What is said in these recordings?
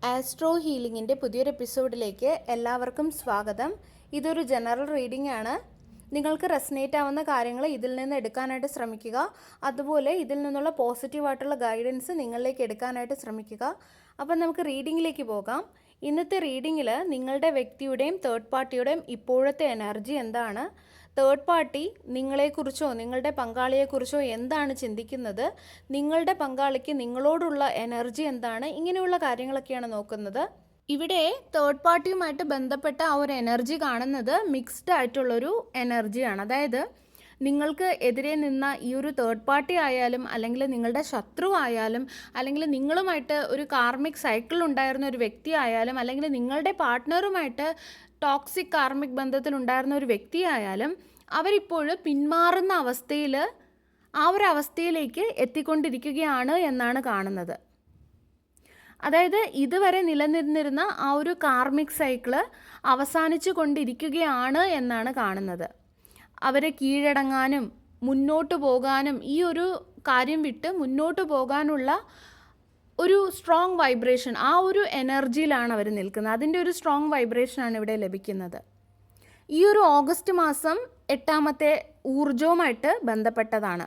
Astro ഹീലിംഗിൻ്റെ പുതിയൊരു എപ്പിസോഡിലേക്ക് എല്ലാവർക്കും സ്വാഗതം. ഇതൊരു ജനറൽ റീഡിംഗ് ആണ്. നിങ്ങൾക്ക് റെസനേറ്റ് ആവുന്ന കാര്യങ്ങൾ ഇതിൽ നിന്ന് എടുക്കാനായിട്ട് ശ്രമിക്കുക. അതുപോലെ ഇതിൽ നിന്നുള്ള പോസിറ്റീവായിട്ടുള്ള ഗൈഡൻസ് നിങ്ങളിലേക്ക് എടുക്കാനായിട്ട് ശ്രമിക്കുക. അപ്പം നമുക്ക് റീഡിങ്ങിലേക്ക് പോകാം. ഇന്നത്തെ റീഡിങ്ങിൽ നിങ്ങളുടെ വ്യക്തിയുടെയും തേർഡ് പാർട്ടിയുടെയും ഇപ്പോഴത്തെ എനർജി എന്താണ്, തേർഡ് പാർട്ടി നിങ്ങളെക്കുറിച്ചോ നിങ്ങളുടെ പങ്കാളിയെക്കുറിച്ചോ എന്താണ് ചിന്തിക്കുന്നത്, നിങ്ങളുടെ പങ്കാളിക്ക് നിങ്ങളോടുള്ള എനർജി എന്താണ്, ഇങ്ങനെയുള്ള കാര്യങ്ങളൊക്കെയാണ് നോക്കുന്നത്. ഇവിടെ തേർഡ് പാർട്ടിയുമായിട്ട് ബന്ധപ്പെട്ട ആ ഒരു എനർജി കാണുന്നത് മിക്സ്ഡ് ആയിട്ടുള്ളൊരു എനർജിയാണ്. അതായത് നിങ്ങൾക്ക് എതിരെ നിന്ന ഈ ഒരു തേർഡ് പാർട്ടി ആയാലും, അല്ലെങ്കിൽ നിങ്ങളുടെ ശത്രു ആയാലും, അല്ലെങ്കിൽ നിങ്ങളുമായിട്ട് ഒരു കാർമിക് സൈക്കിൾ ഉണ്ടായിരുന്ന ഒരു വ്യക്തി ആയാലും, അല്ലെങ്കിൽ നിങ്ങളുടെ പാർട്ട്ണറുമായിട്ട് ടോക്സിക് കാർമിക് ബന്ധത്തിലുണ്ടായിരുന്ന ഒരു വ്യക്തി ആയാലും, അവരിപ്പോഴും പിന്മാറുന്ന അവസ്ഥയിൽ ആ ഒരു അവസ്ഥയിലേക്ക് എത്തിക്കൊണ്ടിരിക്കുകയാണ് എന്നാണ് കാണുന്നത്. അതായത് ഇതുവരെ നിലനിന്നിരുന്ന ആ ഒരു കാർമിക് സൈക്കിള് അവസാനിച്ചു കൊണ്ടിരിക്കുകയാണ് എന്നാണ് കാണുന്നത്. അവരെ കീഴടങ്ങാനും മുന്നോട്ട് പോകാനും ഈ ഒരു കാര്യം വിട്ട് മുന്നോട്ട് പോകാനുള്ള ഒരു സ്ട്രോങ് വൈബ്രേഷൻ, ആ ഒരു എനർജിയിലാണ് അവർ നിൽക്കുന്നത്. അതിൻ്റെ ഒരു സ്ട്രോങ് വൈബ്രേഷനാണ് ഇവിടെ ലഭിക്കുന്നത്. ഈ ഒരു ഓഗസ്റ്റ് മാസം 8ാമത്തെ ഊർജവുമായിട്ട് ബന്ധപ്പെട്ടതാണ്.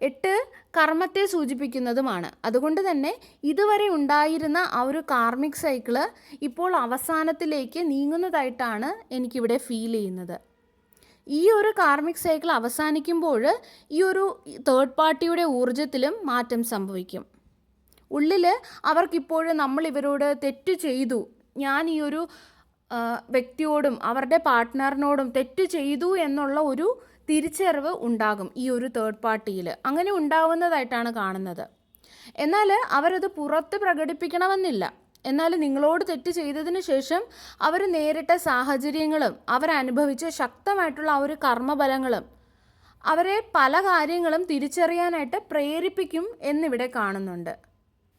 8 കർമ്മത്തെ സൂചിപ്പിക്കുന്നതുമാണ്. അതുകൊണ്ട് തന്നെ ഇതുവരെ ഉണ്ടായിരുന്ന ആ ഒരു കാർമിക് സൈക്കിള് ഇപ്പോൾ അവസാനത്തിലേക്ക് നീങ്ങുന്നതായിട്ടാണ് എനിക്കിവിടെ ഫീൽ ചെയ്യുന്നത്. ഈ ഒരു കാർമിക് സൈക്കിൾ അവസാനിക്കുമ്പോൾ ഈ ഒരു തേർഡ് പാർട്ടിയുടെ ഊർജത്തിലും മാറ്റം സംഭവിക്കും. ഉള്ളിൽ അവർക്കിപ്പോഴും നമ്മൾ ഇവരോട് തെറ്റ് ചെയ്തു, ഞാൻ ഈ ഒരു വ്യക്തിയോടും അവരുടെ പാർട്ട്ണറിനോടും തെറ്റ് ചെയ്തു എന്നുള്ള ഒരു തിരിച്ചറിവ് ഉണ്ടാകും ഈ ഒരു തേർഡ് പാർട്ടിയിൽ. അങ്ങനെ ഉണ്ടാവുന്നതായിട്ടാണ് കാണുന്നത്. എന്നാൽ അവരത് പുറത്ത് പ്രകടിപ്പിക്കണമെന്നില്ല. എന്നാൽ നിങ്ങളോട് തെറ്റ് ചെയ്തതിന് ശേഷം അവർ നേരിട്ട സാഹചര്യങ്ങളും അവരനുഭവിച്ച ശക്തമായിട്ടുള്ള ആ ഒരു കർമ്മഫലങ്ങളും അവരെ പല കാര്യങ്ങളും തിരിച്ചറിയാനായിട്ട് പ്രേരിപ്പിക്കും എന്നിവിടെ കാണുന്നുണ്ട്.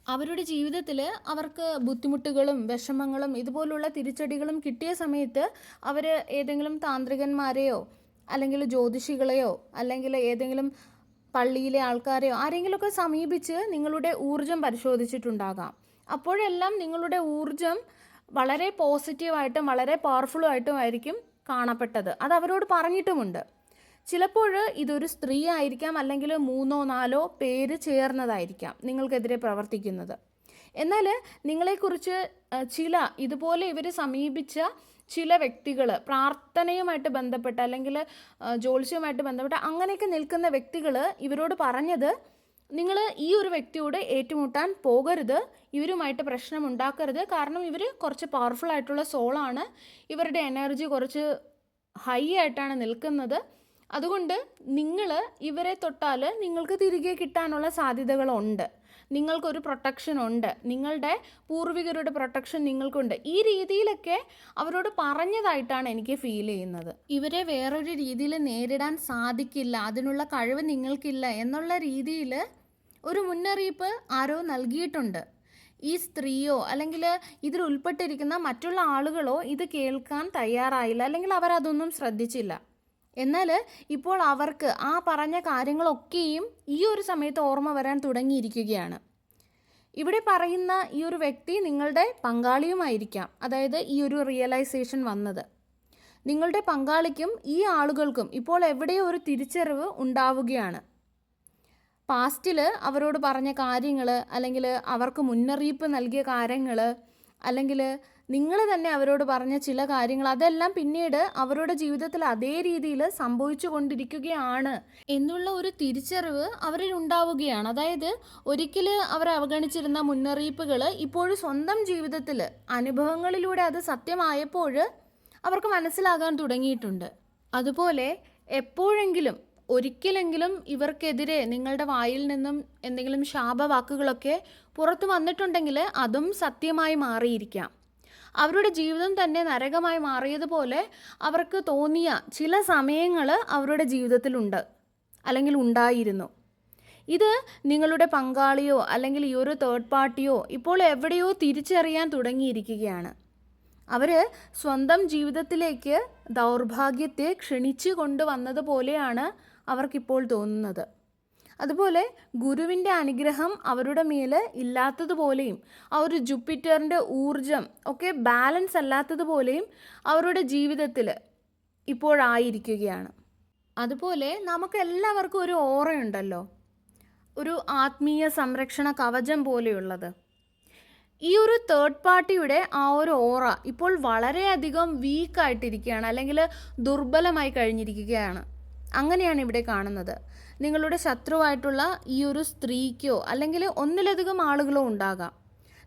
അവരുടെ ജീവിതത്തിൽ അവർക്ക് ബുദ്ധിമുട്ടുകളും വിഷമങ്ങളും ഇതുപോലുള്ള തിരിച്ചടികളും കിട്ടിയ സമയത്ത് അവർ ഏതെങ്കിലും താന്ത്രികന്മാരെയോ അല്ലെങ്കിൽ ജ്യോതിഷികളെയോ അല്ലെങ്കിൽ ഏതെങ്കിലും പള്ളിയിലെ ആൾക്കാരെയോ ആരെങ്കിലുമൊക്കെ സമീപിച്ച് നിങ്ങളുടെ ഊർജം പരിശോധിച്ചിട്ടുണ്ടാകാം. അപ്പോഴെല്ലാം നിങ്ങളുടെ ഊർജം വളരെ പോസിറ്റീവായിട്ടും വളരെ പവർഫുള്ളായിട്ടും ആയിരിക്കും കാണപ്പെട്ടത്. അത് അവരോട് പറഞ്ഞിട്ടുമുണ്ട്. ചിലപ്പോൾ ഇതൊരു സ്ത്രീ ആയിരിക്കാം, അല്ലെങ്കിൽ 3 or 4 പേര് ചേർന്നതായിരിക്കാം നിങ്ങൾക്കെതിരെ പ്രവർത്തിക്കുന്നത്. എന്നാൽ നിങ്ങളെക്കുറിച്ച് ചില ഇതുപോലെ ഇവർ സമീപിച്ച ചില വ്യക്തികൾ, പ്രാർത്ഥനയുമായിട്ട് ബന്ധപ്പെട്ട അല്ലെങ്കിൽ ജ്യോത്സ്യവുമായിട്ട് ബന്ധപ്പെട്ട അങ്ങനെയൊക്കെ നിൽക്കുന്ന വ്യക്തികൾ ഇവരോട് പറഞ്ഞത്, നിങ്ങൾ ഈ ഒരു വ്യക്തിയോട് ഏറ്റുമുട്ടാൻ പോകരുത്, ഇവരുമായിട്ട് പ്രശ്നം ഉണ്ടാക്കരുത്, കാരണം ഇവർ കുറച്ച് പവർഫുൾ ആയിട്ടുള്ള സോളാണ്, ഇവരുടെ എനർജി കുറച്ച് ഹൈ ആയിട്ടാണ് നിൽക്കുന്നത്. അതുകൊണ്ട് നിങ്ങൾ ഇവരെ തൊട്ടാൽ നിങ്ങൾക്ക് തിരികെ കിട്ടാനുള്ള സാധ്യതകളുണ്ട്, നിങ്ങൾക്കൊരു പ്രൊട്ടക്ഷൻ ഉണ്ട്, നിങ്ങളുടെ പൂർവികരുടെ പ്രൊട്ടക്ഷൻ നിങ്ങൾക്കുണ്ട്. ഈ രീതിയിലൊക്കെ അവരോട് പറഞ്ഞതായിട്ടാണ് എനിക്ക് ഫീൽ ചെയ്യുന്നത്. ഇവരെ വേറൊരു രീതിയിൽ നേരിടാൻ സാധിക്കില്ല, അതിനുള്ള കഴിവ് നിങ്ങൾക്കില്ല എന്നുള്ള രീതിയിൽ ഒരു മുന്നറിയിപ്പ് ആരോ നൽകിയിട്ടുണ്ട്. ഈ സ്ത്രീയോ അല്ലെങ്കിൽ ഇതിൽ ഉൾപ്പെട്ടിരിക്കുന്ന മറ്റുള്ള ആളുകളോ ഇത് കേൾക്കാൻ തയ്യാറായില്ല, അല്ലെങ്കിൽ അവരതൊന്നും ശ്രദ്ധിച്ചില്ല. എന്നാൽ ഇപ്പോൾ അവർക്ക് ആ പറഞ്ഞ കാര്യങ്ങളൊക്കെയും ഈ ഒരു സമയത്ത് ഓർമ്മ വരാൻ തുടങ്ങിയിരിക്കുകയാണ്. ഇവിടെ പറയുന്ന ഈ ഒരു വ്യക്തി നിങ്ങളുടെ പങ്കാളിയുമായിരിക്കാം. അതായത് ഈ ഒരു റിയലൈസേഷൻ വന്നത് നിങ്ങളുടെ പങ്കാളിക്കും ഈ ആളുകൾക്കും ഇപ്പോൾ എവിടെയോ ഒരു തിരിച്ചറിവ് ഉണ്ടാവുകയാണ്. പാസ്റ്റിൽ അവരോട് പറഞ്ഞ കാര്യങ്ങൾ, അല്ലെങ്കിൽ അവർക്ക് മുന്നറിയിപ്പ് നൽകിയ കാര്യങ്ങൾ, അല്ലെങ്കിൽ നിങ്ങൾ തന്നെ അവരോട് പറഞ്ഞ ചില കാര്യങ്ങൾ, അതെല്ലാം പിന്നീട് അവരുടെ ജീവിതത്തിൽ അതേ രീതിയിൽ സംഭവിച്ചു കൊണ്ടിരിക്കുകയാണ് എന്നുള്ള ഒരു തിരിച്ചറിവ് അവരിൽ ഉണ്ടാവുകയാണ്. അതായത് ഒരിക്കൽ അവർ അവഗണിച്ചിരുന്ന മുന്നറിയിപ്പുകൾ ഇപ്പോഴും സ്വന്തം ജീവിതത്തിൽ അനുഭവങ്ങളിലൂടെ അത് സത്യമായപ്പോൾ അവർക്ക് മനസ്സിലാകാൻ തുടങ്ങിയിട്ടുണ്ട്. അതുപോലെ എപ്പോഴെങ്കിലും ഒരിക്കലെങ്കിലും ഇവർക്കെതിരെ നിങ്ങളുടെ വായിൽ നിന്നും എന്തെങ്കിലും ശാപവാക്കുകളൊക്കെ പുറത്തു വന്നിട്ടുണ്ടെങ്കിൽ അതും സത്യമായി മാറിയിരിക്കാം. അവരുടെ ജീവിതം തന്നെ നരകമായി മാറിയതുപോലെ അവർക്ക് തോന്നിയ ചില സമയങ്ങൾ അവരുടെ ജീവിതത്തിലുണ്ട്, അല്ലെങ്കിൽ ഉണ്ടായിരുന്നു. ഇത് നിങ്ങളുടെ പങ്കാളിയോ അല്ലെങ്കിൽ ഈ ഒരു തേർഡ് പാർട്ടിയോ ഇപ്പോൾ എവിടെയോ തിരിച്ചറിയാൻ തുടങ്ങിയിരിക്കുകയാണ്. അവർ സ്വന്തം ജീവിതത്തിലേക്ക് ദൗർഭാഗ്യത്തെ ക്ഷണിച്ചു കൊണ്ടുവന്നതുപോലെയാണ് അവർക്കിപ്പോൾ തോന്നുന്നത്. അതുപോലെ ഗുരുവിൻ്റെ അനുഗ്രഹം അവരുടെ മേൽ ഇല്ലാത്തതുപോലെയും ആ ഒരു ജൂപ്പിറ്ററിൻ്റെ ഊർജം ഒക്കെ ബാലൻസ് അല്ലാത്തതുപോലെയും അവരുടെ ജീവിതത്തിൽ ഇപ്പോഴായിരിക്കുകയാണ്. അതുപോലെ നമുക്ക് എല്ലാവർക്കും ഒരു ഓറയുണ്ടല്ലോ, ഒരു ആത്മീയ സംരക്ഷണ കവചം പോലെയുള്ളത്. ഈ ഒരു തേർഡ് പാർട്ടിയുടെ ആ ഒരു ഓറ ഇപ്പോൾ വളരെയധികം വീക്കായിട്ടിരിക്കുകയാണ്, അല്ലെങ്കിൽ ദുർബലമായി കഴിഞ്ഞിരിക്കുകയാണ്. അങ്ങനെയാണ് ഇവിടെ കാണുന്നത്. നിങ്ങളുടെ ശത്രുവായിട്ടുള്ള ഈ ഒരു സ്ത്രീക്കോ അല്ലെങ്കിൽ ഒന്നിലധികം ആളുകളോ ഉണ്ടാകാം.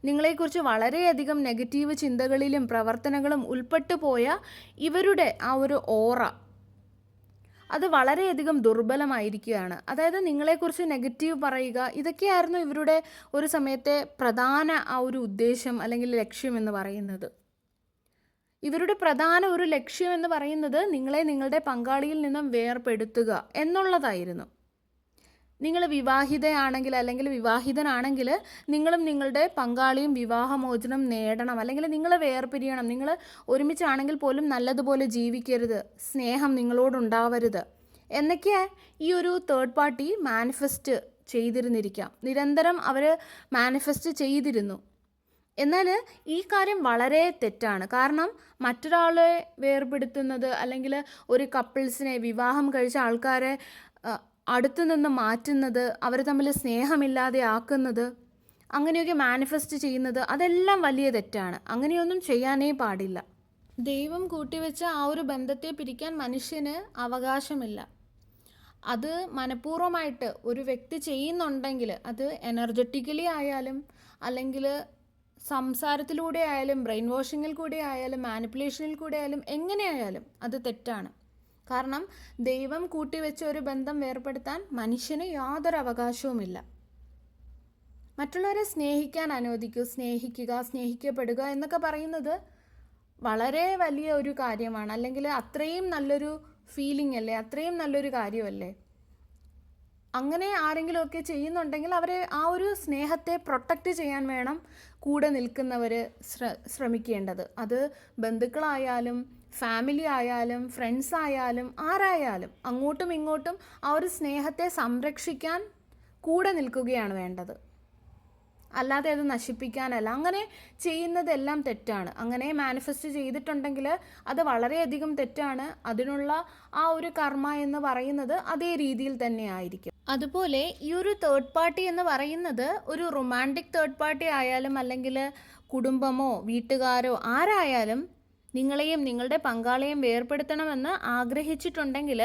നിങ്ങളെക്കുറിച്ച് വളരെയധികം നെഗറ്റീവ് ചിന്തകളിലും പ്രവർത്തനങ്ങളും ഉൾപ്പെട്ടു പോയ ഇവരുടെ ആ ഒരു ഓറ അത് വളരെയധികം ദുർബലമായിരിക്കുകയാണ്. അതായത് നിങ്ങളെക്കുറിച്ച് നെഗറ്റീവ് പറയുക, ഇതൊക്കെയായിരുന്നു ഇവരുടെ ഒരു സമയത്തെ പ്രധാന ആ ഒരു ഉദ്ദേശം അല്ലെങ്കിൽ ലക്ഷ്യം എന്ന് പറയുന്നത്. ഇവരുടെ പ്രധാന ഒരു ലക്ഷ്യം എന്ന് പറയുന്നത് നിങ്ങളെ നിങ്ങളുടെ പങ്കാളിയിൽ നിന്നും വേർപെടുത്തുക എന്നുള്ളതായിരുന്നു. നിങ്ങൾ വിവാഹിതയാണെങ്കിൽ അല്ലെങ്കിൽ വിവാഹിതനാണെങ്കിൽ നിങ്ങളും നിങ്ങളുടെ പങ്കാളിയും വിവാഹമോചനം നേടണം, അല്ലെങ്കിൽ നിങ്ങൾ വേർപിരിയണം. നിങ്ങൾ ഒരുമിച്ചാണെങ്കിൽ പോലും നല്ലതുപോലെ ജീവിക്കരുത്, സ്നേഹം നിങ്ങളോടുണ്ടാവരുത് എന്നൊക്കെ ഈ ഒരു തേർഡ് പാർട്ടി മാനിഫെസ്റ്റ് ചെയ്തിരുന്നിരിക്കാം. നിരന്തരം അവർ മാനിഫെസ്റ്റ് ചെയ്തിരുന്നു. എന്നാൽ ഈ കാര്യം വളരെ തെറ്റാണ്. കാരണം മറ്റൊരാളെ വേർപെടുത്തുന്നത് അല്ലെങ്കിൽ ഒരു കപ്പിൾസിനെ, വിവാഹം കഴിച്ച ആൾക്കാരെ അടുത്തു നിന്ന് മാറ്റുന്നത്, അവർ തമ്മിൽ സ്നേഹമില്ലാതെ ആക്കുന്നത്, അങ്ങനെയൊക്കെ മാനിഫെസ്റ്റ് ചെയ്യുന്നത്, അതെല്ലാം വലിയ തെറ്റാണ്. അങ്ങനെയൊന്നും ചെയ്യാനേ പാടില്ല. ദൈവം കൂട്ടിവെച്ച ആ ഒരു ബന്ധത്തെ പിരിക്കാൻ മനുഷ്യന് അവകാശമില്ല. അത് മനഃപൂർവ്വമായിട്ട് ഒരു വ്യക്തി ചെയ്യുന്നുണ്ടെങ്കിൽ, അത് എനർജറ്റിക്കലി ആയാലും അല്ലെങ്കിൽ സംസാരത്തിലൂടെ ആയാലും ബ്രെയിൻ വാഷിങ്ങിൽ കൂടെ ആയാലും മാനിപ്പുലേഷനിൽ കൂടെ ആയാലും എങ്ങനെയായാലും അത് തെറ്റാണ്. കാരണം ദൈവം കൂട്ടിവെച്ച ഒരു ബന്ധം വേർപെടുത്താൻ മനുഷ്യന് യാതൊരു അവകാശവുമില്ല. മറ്റുള്ളവരെ സ്നേഹിക്കാൻ അനുവദിക്കൂ, സ്നേഹിക്കുക, സ്നേഹിക്കപ്പെടുക എന്നൊക്കെ പറയുന്നത് വളരെ വലിയ ഒരു കാര്യമാണ്. അല്ലെങ്കിൽ അത്രയും നല്ലൊരു ഫീലിംഗ് അല്ലേ, അത്രയും നല്ലൊരു കാര്യമല്ലേ. അങ്ങനെ ആരെങ്കിലുമൊക്കെ ചെയ്യുന്നുണ്ടെങ്കിൽ അവരെ ആ ഒരു സ്നേഹത്തെ പ്രൊട്ടക്റ്റ് ചെയ്യാൻ വേണം കൂടെ നിൽക്കുന്നവർ ശ്രമിക്കേണ്ടത്. അത് ബന്ധുക്കളായാലും ഫാമിലി ആയാലും ഫ്രണ്ട്സ് ആയാലും ആരായാലും അങ്ങോട്ടും ഇങ്ങോട്ടും ആ ഒരു സ്നേഹത്തെ സംരക്ഷിക്കാൻ കൂടെ നിൽക്കുകയാണ് വേണ്ടത്, അല്ലാതെ അത് നശിപ്പിക്കാനല്ല. അങ്ങനെ ചെയ്യുന്നതെല്ലാം തെറ്റാണ്. അങ്ങനെ മാനിഫെസ്റ്റ് ചെയ്തിട്ടുണ്ടെങ്കിൽ അത് വളരെയധികം തെറ്റാണ്. അതിനുള്ള ആ ഒരു കർമ്മ എന്ന് പറയുന്നത് അതേ രീതിയിൽ തന്നെ ആയിരിക്കും. അതുപോലെ ഈ ഒരു തേർഡ് പാർട്ടി എന്ന് പറയുന്നത് ഒരു റൊമാൻറ്റിക് തേർഡ് പാർട്ടി ആയാലും അല്ലെങ്കിൽ കുടുംബമോ വീട്ടുകാരോ ആരായാലും നിങ്ങളെയും നിങ്ങളുടെ പങ്കാളിയെയും വേർപെടുത്തണമെന്ന് ആഗ്രഹിച്ചിട്ടുണ്ടെങ്കിൽ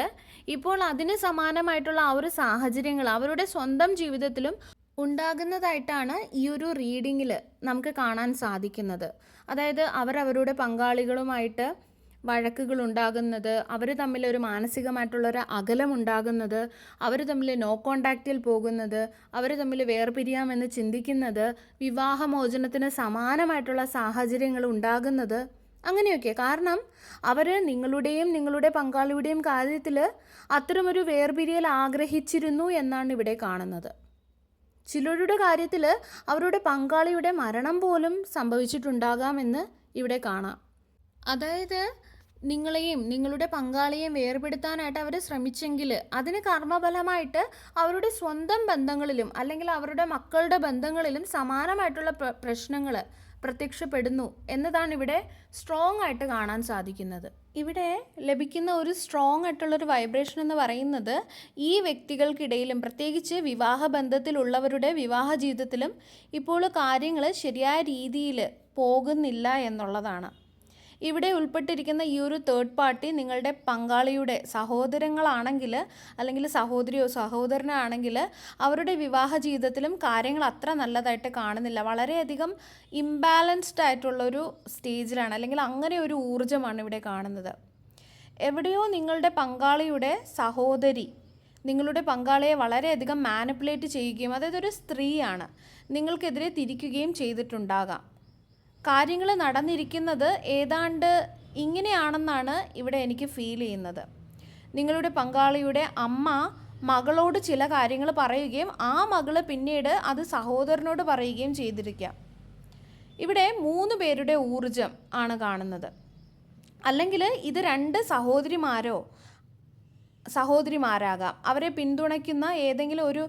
ഇപ്പോൾ അതിന് സമാനമായിട്ടുള്ള ആ ഒരു സാഹചര്യങ്ങൾ അവരുടെ സ്വന്തം ജീവിതത്തിലും ഉണ്ടാകുന്നതായിട്ടാണ് ഈ ഒരു റീഡിങ്ങിൽ നമുക്ക് കാണാൻ സാധിക്കുന്നത്. അതായത് അവരവരുടെ പങ്കാളികളുമായിട്ട് വഴക്കുകൾ ഉണ്ടാകുന്നത്, അവർ തമ്മിൽ ഒരു മാനസികമായിട്ടുള്ളൊരു അകലം ഉണ്ടാകുന്നത്, അവർ തമ്മിൽ നോ കോണ്ടാക്റ്റിൽ പോകുന്നത്, അവർ തമ്മിൽ വേർപിരിയാമെന്ന് ചിന്തിക്കുന്നത്, വിവാഹമോചനത്തിന് സമാനമായിട്ടുള്ള സാഹചര്യങ്ങൾ ഉണ്ടാകുന്നത്, അങ്ങനെയൊക്കെ. കാരണം അവർ നിങ്ങളുടെയും നിങ്ങളുടെ പങ്കാളിയുടെയും കാര്യത്തിൽ അത്തരമൊരു വേർപിരിയൽ ആഗ്രഹിച്ചിരുന്നു എന്നാണ് ഇവിടെ കാണുന്നത്. ചിലരുടെ കാര്യത്തിൽ അവരുടെ പങ്കാളിയുടെ മരണം പോലും സംഭവിച്ചിട്ടുണ്ടാകാമെന്ന് ഇവിടെ കാണാം. അതായത് നിങ്ങളെയും നിങ്ങളുടെ പങ്കാളിയെയും വേർപെടുത്താനായിട്ട് അവർ ശ്രമിച്ചെങ്കിൽ അതിന് കർമ്മഫലമായിട്ട് അവരുടെ സ്വന്തം ബന്ധങ്ങളിലും അല്ലെങ്കിൽ അവരുടെ മക്കളുടെ ബന്ധങ്ങളിലും സമാനമായിട്ടുള്ള പ്രശ്നങ്ങൾ പ്രത്യക്ഷപ്പെടുന്നു എന്നതാണ് ഇവിടെ സ്ട്രോങ് ആയിട്ട് കാണാൻ സാധിക്കുന്നത്. ഇവിടെ ലഭിക്കുന്ന ഒരു സ്ട്രോങ് ആയിട്ടുള്ളൊരു വൈബ്രേഷൻ എന്ന് പറയുന്നത് ഈ വ്യക്തികൾക്കിടയിലും പ്രത്യേകിച്ച് വിവാഹ ബന്ധത്തിലുള്ളവരുടെ വിവാഹ ജീവിതത്തിലും ഇപ്പോൾ കാര്യങ്ങൾ ശരിയായ രീതിയിൽ പോകുന്നില്ല എന്നുള്ളതാണ്. ഇവിടെ ഉൾപ്പെട്ടിരിക്കുന്ന ഈ ഒരു തേർഡ് പാർട്ടി നിങ്ങളുടെ പങ്കാളിയുടെ സഹോദരങ്ങളാണെങ്കിൽ അല്ലെങ്കിൽ സഹോദരിയോ സഹോദരനാണെങ്കിൽ അവരുടെ വിവാഹ ജീവിതത്തിലും കാര്യങ്ങൾ അത്ര നല്ലതായിട്ട് കാണുന്നില്ല. വളരെയധികം ഇംബാലൻസ്ഡ് ആയിട്ടുള്ളൊരു സ്റ്റേജിലാണ്, അല്ലെങ്കിൽ അങ്ങനെ ഒരു ഊർജ്ജമാണ് ഇവിടെ കാണുന്നത്. എവിടെയോ നിങ്ങളുടെ പങ്കാളിയുടെ സഹോദരി നിങ്ങളുടെ പങ്കാളിയെ വളരെയധികം മാനിപ്പുലേറ്റ് ചെയ്യുകയും, അതായത് ഒരു സ്ത്രീയാണ്, നിങ്ങൾക്കെതിരെ തിരിക്കുകയും ചെയ്തിട്ടുണ്ടാകാം. കാര്യങ്ങൾ നടന്നിരിക്കുന്നത് ഏതാണ്ട് ഇങ്ങനെയാണെന്നാണ് ഇവിടെ എനിക്ക് ഫീൽ ചെയ്യുന്നത്. നിങ്ങളുടെ പങ്കാളിയുടെ അമ്മ മകളോട് ചില കാര്യങ്ങൾ പറയുകയും ആ മകൾ പിന്നീട് അത് സഹോദരനോട് പറയുകയും ചെയ്തിരിക്കാം. ഇവിടെ 3 പേരുടെ ഊർജം ആണ് കാണുന്നത്. അല്ലെങ്കിൽ ഇത് 2 സഹോദരിമാരോ സഹോദരിമാരാകാം, അവരെ പിന്തുണയ്ക്കുന്ന ഏതെങ്കിലും ഒരു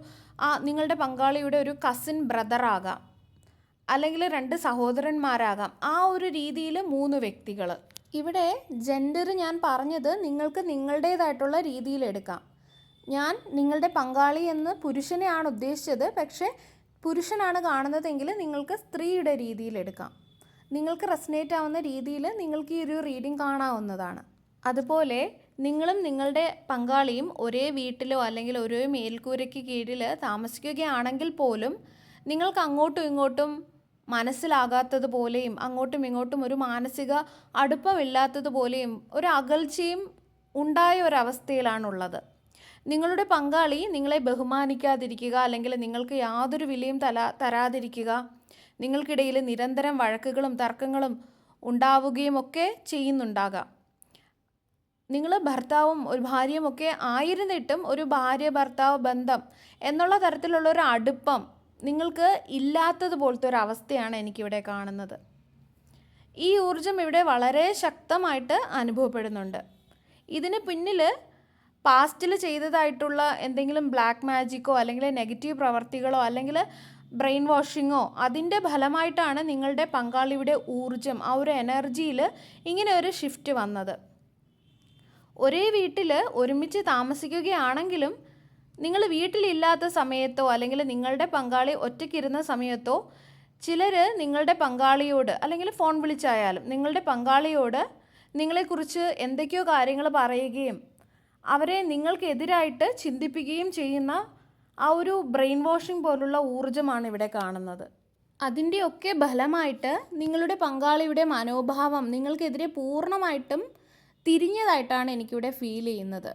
നിങ്ങളുടെ പങ്കാളിയുടെ ഒരു കസിൻ ബ്രദറാകാം, അല്ലെങ്കിൽ 2 സഹോദരന്മാരാകാം. ആ ഒരു രീതിയിൽ 3 വ്യക്തികൾ. ഇവിടെ ജെൻഡർ ഞാൻ പറഞ്ഞത് നിങ്ങൾക്ക് നിങ്ങളുടേതായിട്ടുള്ള രീതിയിൽ എടുക്കാം. ഞാൻ നിങ്ങളുടെ പങ്കാളി എന്ന് പുരുഷനെയാണ് ഉദ്ദേശിച്ചത്, പക്ഷേ പുരുഷനാണ് കാണുന്നതെങ്കിൽ നിങ്ങൾക്ക് സ്ത്രീയുടെ രീതിയിൽ എടുക്കാം. നിങ്ങൾക്ക് റെസനേറ്റ് ആവുന്ന രീതിയിൽ നിങ്ങൾക്ക് ഈ ഒരു റീഡിംഗ് കാണാവുന്നതാണ്. അതുപോലെ നിങ്ങളും നിങ്ങളുടെ പങ്കാളിയും ഒരേ വീട്ടിലോ അല്ലെങ്കിൽ ഒരേ മേൽക്കൂരയ്ക്ക് കീഴിൽ താമസിക്കുകയാണെങ്കിൽ പോലും നിങ്ങൾക്ക് അങ്ങോട്ടും ഇങ്ങോട്ടും മനസ്സിലാകാത്തതുപോലെയും അങ്ങോട്ടും ഇങ്ങോട്ടും ഒരു മാനസിക അടുപ്പമില്ലാത്തതുപോലെയും ഒരു അകൽച്ചയും ഉണ്ടായ ഒരവസ്ഥയിലാണുള്ളത്. നിങ്ങളുടെ പങ്കാളി നിങ്ങളെ ബഹുമാനിക്കാതിരിക്കുക, അല്ലെങ്കിൽ നിങ്ങൾക്ക് യാതൊരു വിലയും തരാതിരിക്കുക, നിങ്ങൾക്കിടയിൽ നിരന്തരം വഴക്കുകളും തർക്കങ്ങളും ഉണ്ടാവുകയും ഒക്കെ ചെയ്യുന്നുണ്ടാകാം. നിങ്ങൾ ഭർത്താവും ഒരു ഭാര്യയും ഒക്കെ ആയിരുന്നിട്ടും ഒരു ഭാര്യ ഭർത്താവ് ബന്ധം എന്നുള്ള തരത്തിലുള്ള ഒരു അടുപ്പം നിങ്ങൾക്ക് ഇല്ലാത്തതുപോലത്തെ ഒരു അവസ്ഥയാണ് എനിക്കിവിടെ കാണുന്നത്. ഈ ഊർജം ഇവിടെ വളരെ ശക്തമായിട്ട് അനുഭവപ്പെടുന്നുണ്ട്. ഇതിന് പിന്നിൽ പാസ്റ്റിൽ ചെയ്തതായിട്ടുള്ള എന്തെങ്കിലും ബ്ലാക്ക് മാജിക്കോ അല്ലെങ്കിൽ നെഗറ്റീവ് പ്രവർത്തികളോ അല്ലെങ്കിൽ ബ്രെയിൻ വാഷിങ്ങോ അതിൻ്റെ ഫലമായിട്ടാണ് നിങ്ങളുടെ പങ്കാളിയുടെ ഊർജം, ആ ഒരു എനർജിയിൽ ഇങ്ങനെ ഒരു ഷിഫ്റ്റ് വന്നത്. ഒരേ വീട്ടിൽ ഒരുമിച്ച് താമസിക്കുകയാണെങ്കിലും നിങ്ങൾ വീട്ടിലില്ലാത്ത സമയത്തോ അല്ലെങ്കിൽ നിങ്ങളുടെ പങ്കാളി ഒറ്റയ്ക്കിരുന്ന സമയത്തോ ചിലർ നിങ്ങളുടെ പങ്കാളിയോട് അല്ലെങ്കിൽ ഫോൺ വിളിച്ചായാലും നിങ്ങളുടെ പങ്കാളിയോട് നിങ്ങളെക്കുറിച്ച് എന്തൊക്കെയോ കാര്യങ്ങൾ പറയുകയും അവരെ നിങ്ങൾക്കെതിരായിട്ട് ചിന്തിപ്പിക്കുകയും ചെയ്യുന്ന ആ ഒരു ബ്രെയിൻ വാഷിംഗ് പോലുള്ള ഊർജ്ജമാണ് ഇവിടെ കാണുന്നത്. അതിൻ്റെയൊക്കെ ഫലമായിട്ട് നിങ്ങളുടെ പങ്കാളിയുടെ മനോഭാവം നിങ്ങൾക്കെതിരെ പൂർണ്ണമായിട്ടും തിരിഞ്ഞതായിട്ടാണ് എനിക്കിവിടെ ഫീൽ ചെയ്യുന്നത്.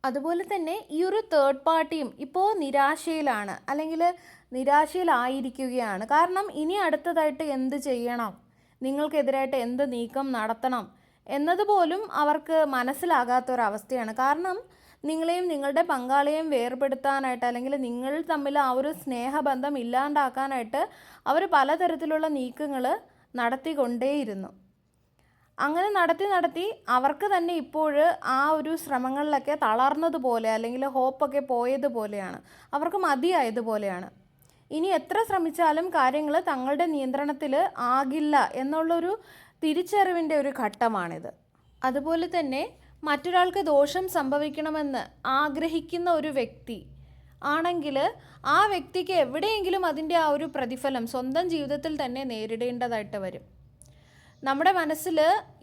അതുപോലെ തന്നെ ഈ ഒരു തേർഡ് പാർട്ടിയും ഇപ്പോൾ നിരാശയിലാണ് അല്ലെങ്കിൽ നിരാശയിലായിരിക്കുകയാണ്. കാരണം ഇനി അടുത്തതായിട്ട് എന്ത് ചെയ്യണം, നിങ്ങൾക്കെതിരായിട്ട് എന്ത് നീക്കം നടത്തണം എന്നതുപോലും അവർക്ക് മനസ്സിലാകാത്തൊരവസ്ഥയാണ്. കാരണം നിങ്ങളെയും നിങ്ങളുടെ പങ്കാളിയെയും വേർപെടുത്താനായിട്ട് അല്ലെങ്കിൽ നിങ്ങൾ തമ്മിൽ ആ ഒരു സ്നേഹബന്ധം ഇല്ലാണ്ടാക്കാനായിട്ട് അവർ പലതരത്തിലുള്ള നീക്കങ്ങൾ നടത്തിക്കൊണ്ടേയിരുന്നു. അങ്ങനെ നടത്തി അവർക്ക് തന്നെ ഇപ്പോൾ ആ ഒരു ശ്രമങ്ങളിലൊക്കെ തളർന്നതുപോലെ അല്ലെങ്കിൽ ഹോപ്പൊക്കെ പോയതുപോലെയാണ്, അവർക്ക് മതിയായതുപോലെയാണ്. ഇനി എത്ര ശ്രമിച്ചാലും കാര്യങ്ങൾ തങ്ങളുടെ നിയന്ത്രണത്തിൽ ആകില്ല എന്നുള്ളൊരു തിരിച്ചറിവിൻ്റെ ഒരു ഘട്ടമാണിത്. അതുപോലെ തന്നെ മറ്റൊരാൾക്ക് ദോഷം സംഭവിക്കണമെന്ന് ആഗ്രഹിക്കുന്ന ഒരു വ്യക്തി ആണെങ്കിൽ ആ വ്യക്തിക്ക് എവിടെയെങ്കിലും അതിൻ്റെ ആ ഒരു പ്രതിഫലം സ്വന്തം ജീവിതത്തിൽ തന്നെ നേരിടേണ്ടതായിട്ട് വരും. നമ്മുടെ മനസ്സിൽ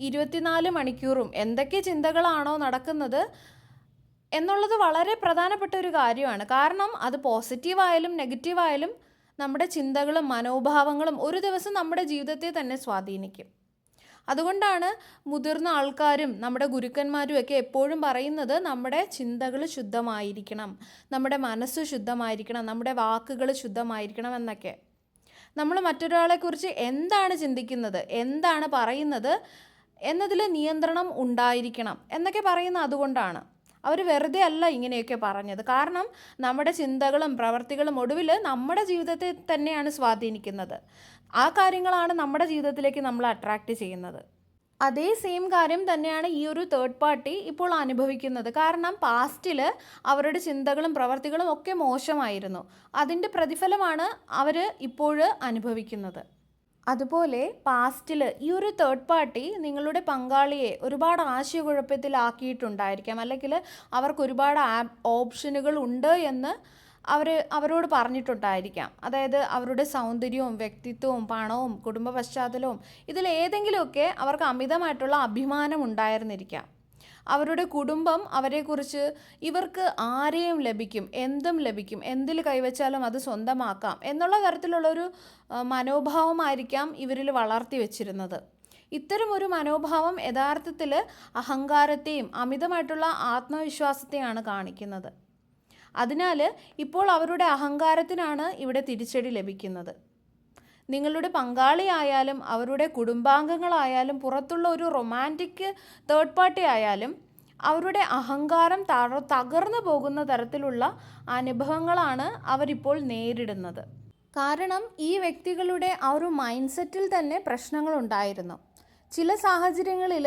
24 മണിക്കൂറും എന്തൊക്കെ ചിന്തകളാണോ നടക്കുന്നത് എന്നുള്ളത് വളരെ പ്രധാനപ്പെട്ട ഒരു കാര്യമാണ്. കാരണം അത് പോസിറ്റീവായാലും നെഗറ്റീവായാലും നമ്മുടെ ചിന്തകളും മനോഭാവങ്ങളും ഒരു ദിവസം നമ്മുടെ ജീവിതത്തെ തന്നെ സ്വാധീനിക്കും. അതുകൊണ്ടാണ് മുതിർന്ന ആൾക്കാരും നമ്മുടെ ഗുരുക്കന്മാരും ഒക്കെ എപ്പോഴും പറയുന്നത് നമ്മുടെ ചിന്തകൾ ശുദ്ധമായിരിക്കണം, നമ്മുടെ മനസ്സ് ശുദ്ധമായിരിക്കണം, നമ്മുടെ വാക്കുകൾ ശുദ്ധമായിരിക്കണം എന്നൊക്കെ. നമ്മൾ മറ്റൊരാളെക്കുറിച്ച് എന്താണ് ചിന്തിക്കുന്നത്, എന്താണ് പറയുന്നത് എന്നതിൽ നിയന്ത്രണം ഉണ്ടായിരിക്കണം എന്നൊക്കെ പറയുന്നത് അതുകൊണ്ടാണ്. അവർ വെറുതെ അല്ല ഇങ്ങനെയൊക്കെ പറഞ്ഞത്. കാരണം നമ്മുടെ ചിന്തകളും പ്രവർത്തികളും ഒടുവിൽ നമ്മുടെ ജീവിതത്തെ തന്നെയാണ് സ്വാധീനിക്കുന്നത്. ആ കാര്യങ്ങളാണ് നമ്മുടെ ജീവിതത്തിലേക്ക് നമ്മൾ അട്രാക്റ്റ് ചെയ്യുന്നത്. അതേ സെയിം കാര്യം തന്നെയാണ് ഈ ഒരു തേർഡ് പാർട്ടി ഇപ്പോൾ അനുഭവിക്കുന്നത്. കാരണം പാസ്റ്റിൽ അവരുടെ ചിന്തകളും പ്രവർത്തികളും ഒക്കെ മോശമായിരുന്നു. അതിൻ്റെ പ്രതിഫലമാണ് അവർ ഇപ്പോൾ അനുഭവിക്കുന്നത്. അതുപോലെ പാസ്റ്റിൽ ഈ ഒരു തേർഡ് പാർട്ടി നിങ്ങളുടെ പങ്കാളിയെ ഒരുപാട് ആശയക്കുഴപ്പത്തിലാക്കിയിട്ടുണ്ടായിരിക്കാം, അല്ലെങ്കിൽ അവർക്ക് ഒരുപാട് ഓപ്ഷനുകൾ ഉണ്ട് എന്ന് അവരോട് പറഞ്ഞിട്ടുണ്ടായിരിക്കാം. അതായത് അവരുടെ സൗന്ദര്യവും വ്യക്തിത്വവും പണവും കുടുംബ പശ്ചാത്തലവും ഇതിലേതെങ്കിലുമൊക്കെ അവർക്ക് അമിതമായിട്ടുള്ള അഭിമാനം ഉണ്ടായിരുന്നിരിക്കാം. അവരുടെ കുടുംബം അവരെക്കുറിച്ച് ഇവർക്ക് ആരെയും ലഭിക്കും, എന്തും ലഭിക്കും, എന്തിൽ കൈവച്ചാലും അത് സ്വന്തമാക്കാം എന്നുള്ള തരത്തിലുള്ളൊരു മനോഭാവമായിരിക്കാം ഇവരിൽ വളർത്തി വെച്ചിരുന്നത്. ഇത്തരമൊരു മനോഭാവം യഥാർത്ഥത്തിൽ അഹങ്കാരത്തെയും അമിതമായിട്ടുള്ള ആത്മവിശ്വാസത്തെയാണ് കാണിക്കുന്നത്. അതിനാൽ ഇപ്പോൾ അവരുടെ അഹങ്കാരത്തിനാണ് ഇവിടെ തിരിച്ചടി ലഭിക്കുന്നത്. നിങ്ങളുടെ പങ്കാളിയായാലും അവരുടെ കുടുംബാംഗങ്ങളായാലും പുറത്തുള്ള ഒരു റൊമാൻറ്റിക് തേർഡ് പാർട്ടി ആയാലും അവരുടെ അഹങ്കാരം തകർന്നു പോകുന്ന തരത്തിലുള്ള അനുഭവങ്ങളാണ് അവരിപ്പോൾ നേരിടുന്നത്. കാരണം ഈ വ്യക്തികളുടെ ആ ഒരു മൈൻഡ് സെറ്റിൽ തന്നെ പ്രശ്നങ്ങളുണ്ടായിരുന്നു. ചില സാഹചര്യങ്ങളിൽ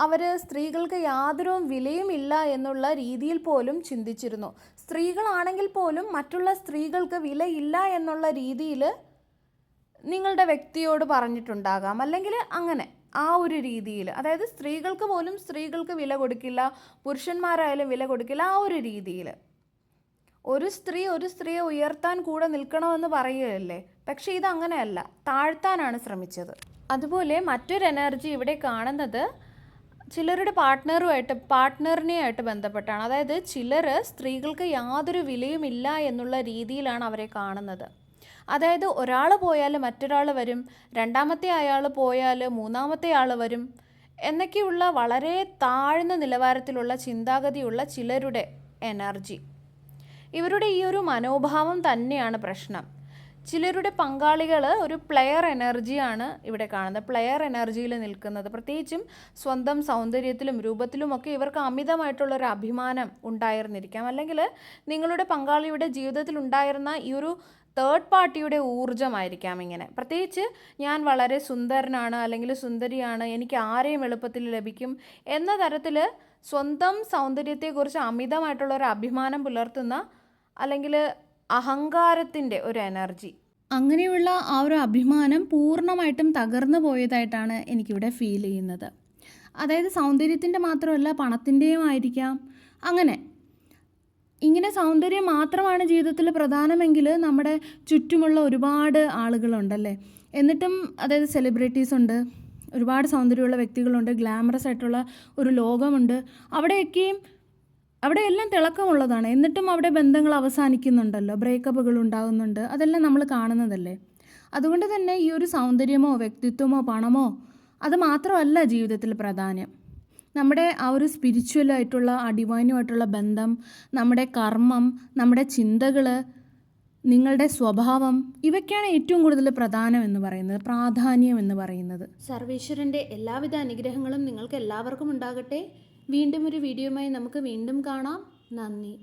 അവർ സ്ത്രീകൾക്ക് യാതൊരു വിലയുമില്ല എന്നുള്ള രീതിയിൽ പോലും ചിന്തിച്ചിരുന്നു. സ്ത്രീകളാണെങ്കിൽ പോലും മറ്റുള്ള സ്ത്രീകൾക്ക് വിലയില്ല എന്നുള്ള രീതിയിൽ നിങ്ങളുടെ വ്യക്തിയോട് പറഞ്ഞിട്ടുണ്ടാകാം, അല്ലെങ്കിൽ അങ്ങനെ ആ ഒരു രീതിയിൽ, അതായത് സ്ത്രീകൾക്ക് പോലും സ്ത്രീകൾക്ക് വില കൊടുക്കില്ല, പുരുഷന്മാരായാലും വില കൊടുക്കില്ല, ആ ഒരു രീതിയിൽ. ഒരു സ്ത്രീയെ ഉയർത്താൻ കൂടെ നിൽക്കണമെന്ന് പറയുകയല്ലേ, പക്ഷേ ഇതങ്ങനെയല്ല, താഴ്ത്താനാണ് ശ്രമിച്ചത്. അതുപോലെ മറ്റൊരു എനർജി ഇവിടെ കാണുന്നത് ചിലരുടെ പാർട്ട്ണറിനെയായിട്ട് ബന്ധപ്പെട്ടാണ്. അതായത് ചിലർ സ്ത്രീകൾക്ക് യാതൊരു വിലയുമില്ല എന്നുള്ള രീതിയിലാണ് അവരെ കാണുന്നത്. അതായത് ഒരാൾ പോയാൽ മറ്റൊരാൾ വരും, രണ്ടാമത്തെ അയാൾ പോയാൽ മൂന്നാമത്തെ ആൾ വരും എന്നൊക്കെയുള്ള വളരെ താഴ്ന്ന നിലവാരത്തിലുള്ള ചിന്താഗതിയുള്ള ചിലരുടെ എനർജി. ഇവരുടെ ഈ ഒരു മനോഭാവം തന്നെയാണ് പ്രശ്നം. ചിലരുടെ പങ്കാളികൾ ഒരു പ്ലെയർ എനർജിയാണ് ഇവിടെ കാണുന്നത്, പ്ലെയർ എനർജിയിൽ നിൽക്കുന്നത്. പ്രത്യേകിച്ചും സ്വന്തം സൗന്ദര്യത്തിലും രൂപത്തിലുമൊക്കെ ഇവർക്ക് അമിതമായിട്ടുള്ളൊരു അഭിമാനം ഉണ്ടായിരുന്നിരിക്കാം, അല്ലെങ്കിൽ നിങ്ങളുടെ പങ്കാളിയുടെ ജീവിതത്തിൽ ഉണ്ടായിരുന്ന ഈ ഒരു തേർഡ് പാർട്ടിയുടെ ഊർജ്ജമായിരിക്കാം ഇങ്ങനെ. പ്രത്യേകിച്ച് ഞാൻ വളരെ സുന്ദരനാണ് അല്ലെങ്കിൽ സുന്ദരിയാണ്, എനിക്ക് ആരെയും എളുപ്പത്തിൽ ലഭിക്കും എന്ന തരത്തിൽ സ്വന്തം സൗന്ദര്യത്തെക്കുറിച്ച് അമിതമായിട്ടുള്ളൊരു അഭിമാനം പുലർത്തുന്ന അല്ലെങ്കിൽ അഹങ്കാരത്തിൻ്റെ ഒരു എനർജി. അങ്ങനെയുള്ള ആ ഒരു അഭിമാനം പൂർണ്ണമായിട്ടും തകർന്നു പോയതായിട്ടാണ് എനിക്കിവിടെ ഫീൽ ചെയ്യുന്നത്. അതായത് സൗന്ദര്യത്തിൻ്റെ മാത്രമല്ല, പണത്തിൻ്റെയും ആയിരിക്കാം. ഇങ്ങനെ സൗന്ദര്യം മാത്രമാണ് ജീവിതത്തിൽ പ്രധാനമെങ്കിൽ നമ്മുടെ ചുറ്റുമുള്ള ഒരുപാട് ആളുകളുണ്ടല്ലേ. എന്നിട്ടും അതായത് സെലിബ്രിറ്റീസ് ഉണ്ട്, ഒരുപാട് സൗന്ദര്യമുള്ള വ്യക്തികളുണ്ട്, ഗ്ലാമറസ് ആയിട്ടുള്ള ഒരു ലോകമുണ്ട്. അവിടെയെല്ലാം തിളക്കമുള്ളതാണ്. എന്നിട്ടും അവിടെ ബന്ധങ്ങൾ അവസാനിക്കുന്നുണ്ടല്ലോ, ബ്രേക്കപ്പുകൾ ഉണ്ടാകുന്നുണ്ട്. അതെല്ലാം നമ്മൾ കാണുന്നതല്ലേ. അതുകൊണ്ട് തന്നെ ഈ ഒരു സൗന്ദര്യമോ വ്യക്തിത്വമോ പണമോ അത് മാത്രമല്ല ജീവിതത്തിൽ പ്രധാനം. നമ്മുടെ ആ ഒരു സ്പിരിച്വലായിട്ടുള്ള ആ ഡിവൈനുമായിട്ടുള്ള ബന്ധം, നമ്മുടെ കർമ്മം, നമ്മുടെ ചിന്തകൾ, നിങ്ങളുടെ സ്വഭാവം, ഇവയ്ക്കാണ് ഏറ്റവും കൂടുതൽ പ്രാധാന്യം എന്ന് പറയുന്നത്. സർവേശ്വരൻ്റെ എല്ലാവിധ അനുഗ്രഹങ്ങളും നിങ്ങൾക്ക് എല്ലാവർക്കും ഉണ്ടാകട്ടെ. വീണ്ടും ഒരു വീഡിയോയുമായി നമുക്ക് വീണ്ടും കാണാം. നന്ദി.